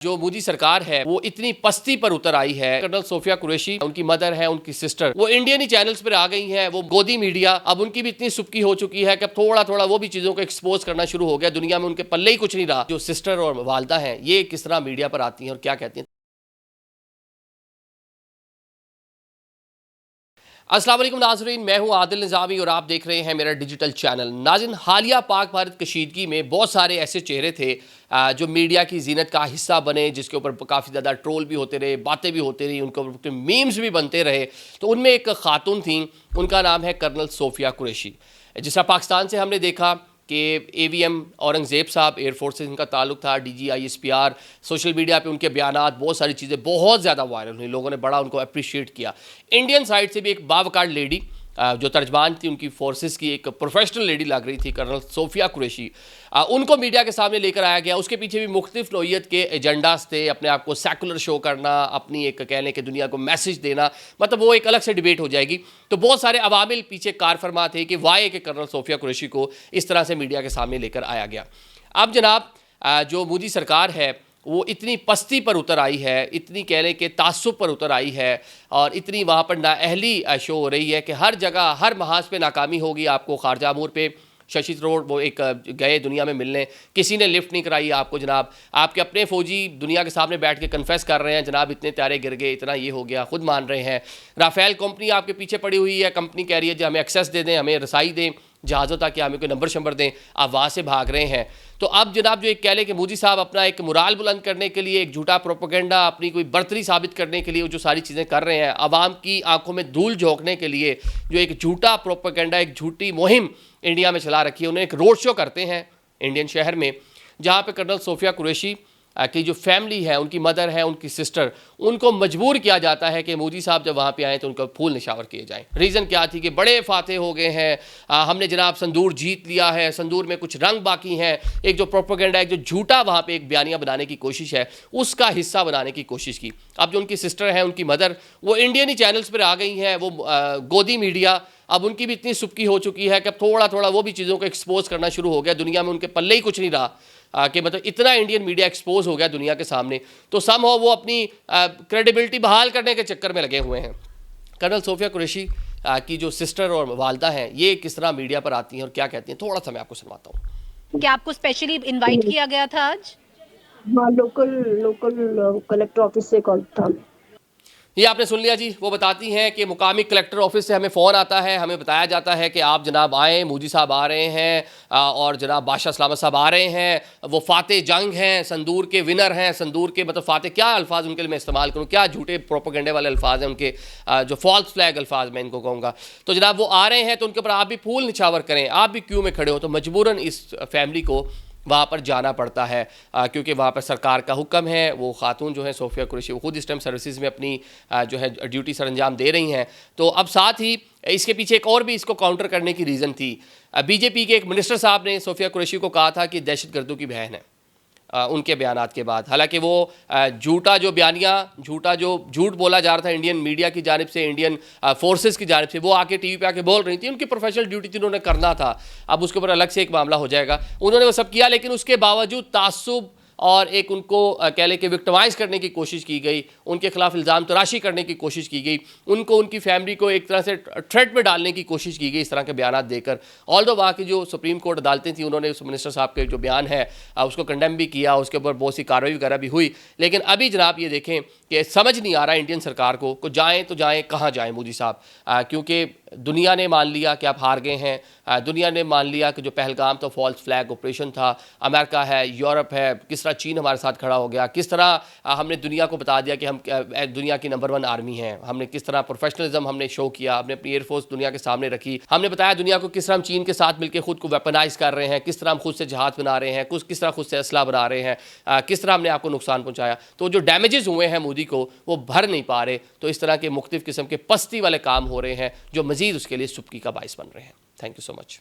जो मोदी सरकार है वो इतनी पस्ती पर उतर आई है। कर्नल सोफिया कुरैशी, उनकी मदर है, उनकी सिस्टर, वो इंडियन ही चैनल्स पर आ गई हैं। वो गोदी मीडिया अब उनकी भी इतनी सुबकी हो चुकी है कि अब थोड़ा थोड़ा वो भी चीजों को एक्सपोज करना शुरू हो गया। दुनिया में उनके पल्ले ही कुछ नहीं रहा। जो सिस्टर और वालदा हैं ये किस तरह मीडिया पर आती हैं और क्या कहती हैं। अस्सलाम वालेकुम नाज़रीन, मैं हूं आदिल निज़ामी और आप देख रहे हैं मेरा डिजिटल चैनल। नाज़रीन, हालिया पाक भारत कशीदगी में बहुत सारे ऐसे चेहरे थे जो मीडिया की जीनत का हिस्सा बने, जिसके ऊपर काफ़ी ज़्यादा ट्रोल भी होते रहे, बातें भी होती रही, उनके ऊपर मीम्स भी बनते रहे। तो उनमें एक खातून थी, उनका नाम है कर्नल सोफिया कुरैशी। जिसका पाकिस्तान से हमने देखा कि AVM औरंगज़ेब साहब, एयरफोर्स से इनका ताल्लुक था, DG ISPR, सोशल मीडिया पे उनके बयानात, बहुत सारी चीज़ें बहुत ज़्यादा वायरल हुई, लोगों ने बड़ा उनको अप्रिशिएट किया। इंडियन साइड से भी एक बावकार लेडी जो तर्जमान थी उनकी फोर्सेस की, एक प्रोफेशनल लेडी लग रही थी, कर्नल सोफिया कुरैशी, उनको मीडिया के सामने लेकर आया गया। उसके पीछे भी मुख्तलिफ नौइयत के एजेंडाज थे, अपने आप को सेकुलर शो करना, अपनी एक कहने के दुनिया को मैसेज देना, मतलब वो एक अलग से डिबेट हो जाएगी। तो बहुत सारे अवामिल पीछे कार फरमा थे कि वाई के कर्नल सोफिया कुरैशी को इस तरह से मीडिया के सामने लेकर आया गया। अब जनाब जो मोदी सरकार है वो इतनी पस्ती पर उतर आई है, इतनी कह लें कि तासुब पर उतर आई है और इतनी वहाँ पर नाअहली शो हो रही है कि हर जगह हर महाज पे नाकामी होगी। आपको खारजा अमूर पे शशि थरूर वो एक गए दुनिया में मिलने, किसी ने लिफ्ट नहीं कराई आपको। जनाब आपके अपने फौजी दुनिया के सामने बैठ के कन्फेस कर रहे हैं, जनाब इतने त्यारे गिर गए, इतना ये हो गया, खुद मान रहे हैं। राफेल कंपनी आपके पीछे पड़ी हुई है, कंपनी कह रही है जो हमें एक्सेस दे दें, हमें रसाई दें जहाज़ों ताकि हमें कोई नंबर शंबर दें, आप वहाँ से भाग रहे हैं। तो अब जनाब जो एक कह लें कि मोदी साहब अपना एक मुराल बुलंद करने के लिए, एक झूठा प्रोपेगेंडा, अपनी कोई बर्तरी साबित करने के लिए जो सारी चीज़ें कर रहे हैं, आवाम की आंखों में धूल झोंकने के लिए जो एक झूठा प्रोपेगेंडा, एक झूठी मुहिम इंडिया में चला रखी है। उन्हें एक रोड शो करते हैं इंडियन शहर में, जहाँ पे कर्नल सोफिया कुरैशी की जो फैमिली है, उनकी मदर है, उनकी सिस्टर, उनको मजबूर किया जाता है कि मोदी साहब जब वहाँ पे आए तो उनको फूल निशावर किए जाएं। रीज़न क्या थी कि बड़े फाते हो गए हैं, हमने जनाब संदूर जीत लिया है, संदूर में कुछ रंग बाकी हैं। एक जो प्रोपेगेंडा, एक जो झूठा वहाँ पे एक बयानिया बनाने की कोशिश है, उसका हिस्सा बनाने की कोशिश की। अब जो उनकी सिस्टर है, उनकी मदर, वो इंडियन ही चैनल्स पर आ गई हैं। वो गोदी मीडिया अब उनकी भी इतनी सुबकी हो चुकी है कि अब थोड़ा थोड़ा वो भी चीज़ों को एक्सपोज करना शुरू हो गया। दुनिया में उनके पल्ले ही कुछ नहीं रहा कि मतलब इतना इंडियन मीडिया एक्सपोज हो गया दुनिया के सामने। तो समहाउ वो अपनी क्रेडिबिलिटी बहाल करने के चक्कर में लगे हुए हैं। कर्नल सोफिया कुरैशी की जो सिस्टर और वालदा हैं ये किस तरह मीडिया पर आती हैं और क्या कहती हैं, थोड़ा सा मैं आपको सुनवाता हूँ। क्या आपको स्पेशली इनवाइट किया गया था आज? हाँ, लोकल लोकल कलेक्टर ऑफिस से कॉल था। ये आपने सुन लिया जी। वो बताती हैं कि मुकामी कलेक्टर ऑफिस से हमें फ़ोन आता है, हमें बताया जाता है कि आप जनाब आएँ, मोदी साहब आ रहे हैं और जनाब बादशाह सलामत साहब आ रहे हैं, वो फ़ाते जंग हैं, संदूर के विनर हैं। संदूर के मतलब फ़ाते क्या अल्फाज उनके लिए मैं इस्तेमाल करूँ, क्या झूठे प्रोपेगेंडे वाले अल्फाज हैं उनके, जो फॉल्स फ्लैग अल्फाज मैं इनको कहूँगा। तो जनाब वो आ रहे हैं तो उनके ऊपर आप भी फूल निछावर करें, आप भी क्यों में खड़े हो। तो मजबूरन इस फैमिली को वहाँ पर जाना पड़ता है क्योंकि वहाँ पर सरकार का हुक्म है। वो खातून जो है सोफिया कुरैशी, वो खुद इस टाइम सर्विसेज में अपनी जो है ड्यूटी सर अंजाम दे रही हैं। तो अब साथ ही इसके पीछे एक और भी इसको काउंटर करने की रीज़न थी। BJP के एक मिनिस्टर साहब ने सोफिया कुरैशी को कहा था कि दहशतगर्दों की बहन है उनके बयानात के बाद। हालांकि वो झूठा जो बयानिया, झूठा जो झूठ बोला जा रहा था इंडियन मीडिया की जानिब से, इंडियन फोर्सेस की जानिब से, वो आके टीवी पे आके बोल रही थी। उनकी प्रोफेशनल ड्यूटी थी, उन्होंने करना था। अब उसके ऊपर अलग से एक मामला हो जाएगा। उन्होंने वो सब किया, लेकिन उसके बावजूद तासुब और एक उनको कह लें कि विक्टिमाइज़ करने की कोशिश की गई, उनके खिलाफ इल्ज़ाम तराशी करने की कोशिश की गई, उनको उनकी फैमिली को एक तरह से थ्रेट में डालने की कोशिश की गई इस तरह के बयान देकर। ऑल्दो वहाँ की जो सुप्रीम कोर्ट अदालतें थी उन्होंने उस मिनिस्टर साहब के जो बयान है उसको कंडेम भी किया, उसके ऊपर बहुत सी कार्रवाई वगैरह भी हुई। लेकिन अभी जनाब ये देखें कि समझ नहीं आ रहा इंडियन सरकार को जाएँ तो जाएँ कहाँ जाएँ मोदी साहब, क्योंकि दुनिया ने मान लिया कि आप हार गए हैं। दुनिया ने मान लिया कि जो पहलगाम तो फॉल्स फ्लैग ऑपरेशन था, अमेरिका है, यूरोप है, किस तरह चीन हमारे साथ खड़ा हो गया, किस तरह हमने दुनिया को बता दिया कि हम दुनिया की नंबर 1 आर्मी हैं, हमने किस तरह प्रोफेशनलिज्म हमने शो किया, हमने अपनी एयरफोर्स दुनिया के सामने रखी, हमने बताया दुनिया को किस तरह हम चीन के साथ मिलकर खुद को वेपनाइज कर रहे हैं, किस तरह हम खुद से जहाज बना रहे हैं, किस तरह खुद से असला बना रहे हैं, किस तरह हमने आपको नुकसान पहुँचाया। तो जो डैमेजेस हुए हैं मोदी को वो भर नहीं पा रहे। तो इस तरह के मुख्तलिफ किस्म के पस्ती वाले काम हो रहे हैं जो मजीद उसके लिए सुबकी का बाइस बन रहे हैं। Thank you so much.